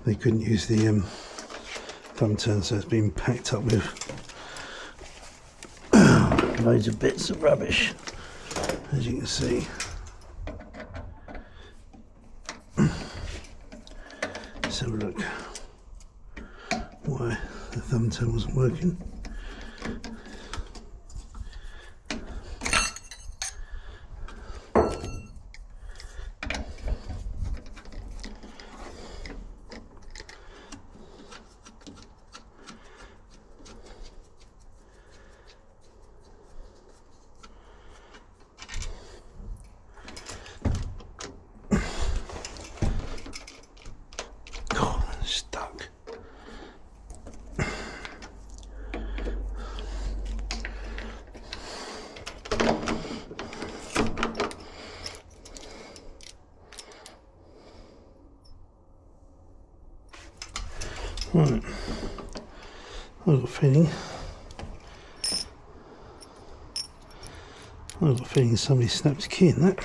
they couldn't use the thumb turn, so it's been packed up with loads of bits of rubbish, as you can see. Let's have a look why the thumb turn wasn't working. Right, I've got a feeling somebody snapped a key in that.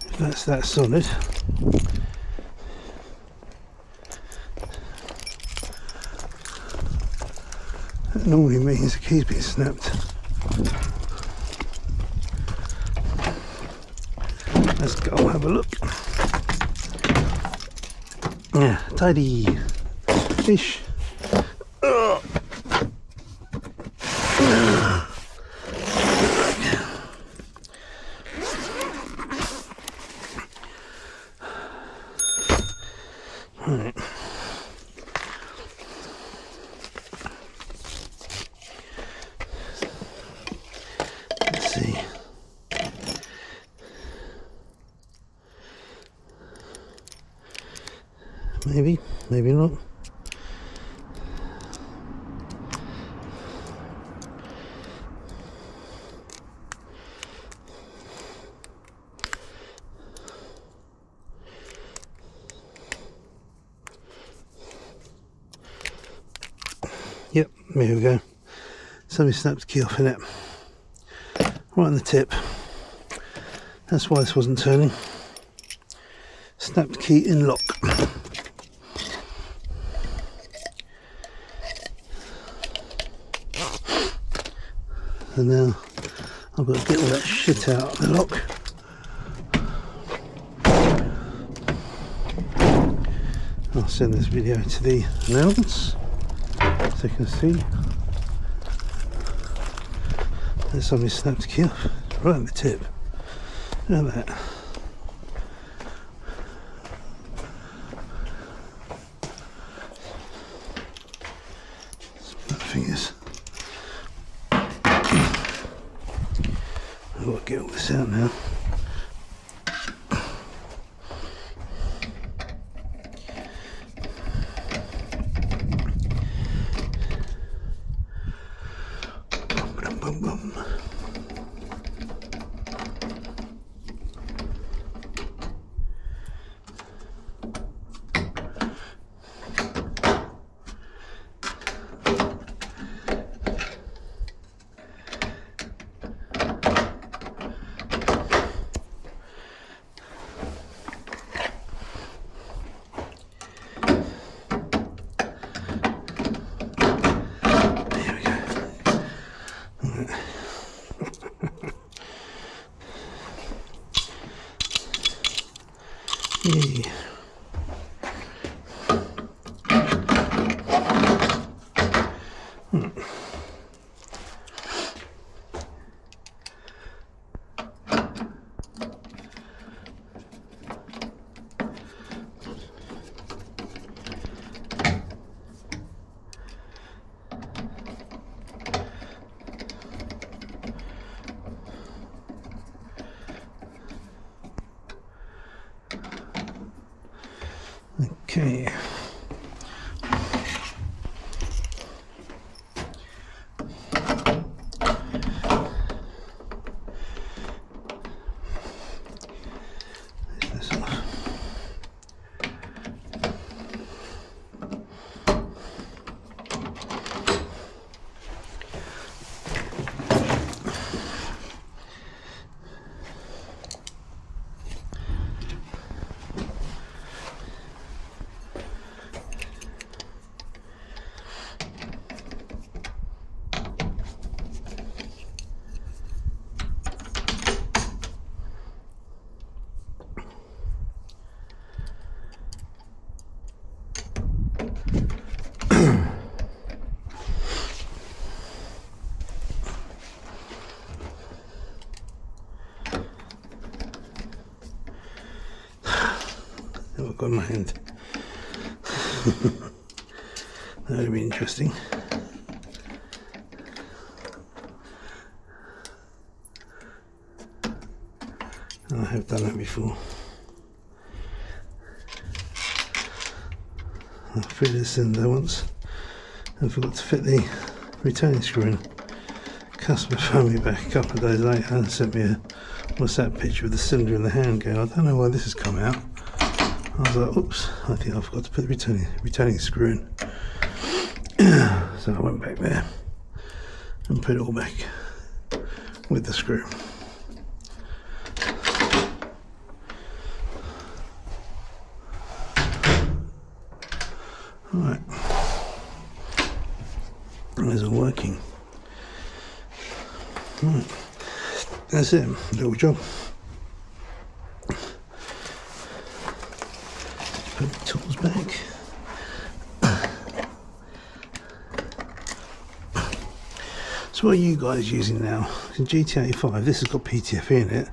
If that's that solid, that normally means the key's been snapped. Let's go have a look. Yeah, tidy fish. Right. Let's see. Maybe, maybe not. Yep, there we go. Somebody snapped the key off in it. Right on the tip. That's why this wasn't turning. Snapped key in lock. And now I've got to get all that shit out of the lock. I'll send this video to the announcements so you can see. And somebody snapped the key off right on the tip. Look at that. Fingers. I've got to get all this out now. Bum, bum, bum. Yay. Okay. This off. what I've got in my hand. That would be interesting. And I have done that before. I fitted the cylinder once and forgot to fit the retaining screw in. Customer phoned me back a couple of days later and sent me a WhatsApp picture of the cylinder in the hand going, I don't know why this has come out. I was like, oops, I think I forgot to put the retaining screw in. So I went back there and put it all back with the screw. Alright, it's all working. Right, that's it, little job. Put the tools back. So what are you guys using now? In GT85, this has got PTFE in it,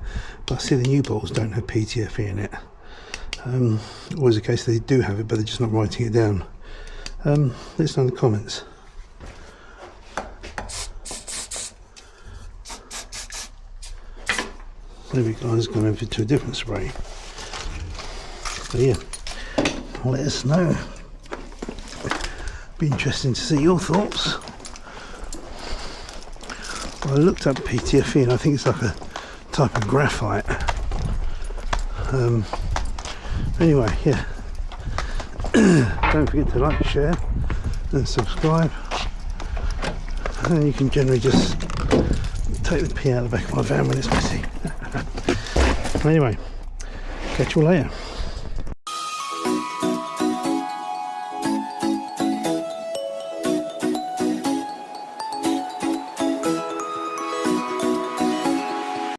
but I see the new bottles don't have PTFE in it. Always the case they do have it, but they're just not writing it down. Let us know in the comments. Maybe guys gone over to a different spray. So yeah, let us know. Be interesting to see your thoughts. Well, I looked up PTFE and I think it's like a type of graphite. Anyway, yeah. Don't forget to like, share and subscribe. And you can generally just take the pee out of the back of my van when it's messy. Anyway, catch you all later.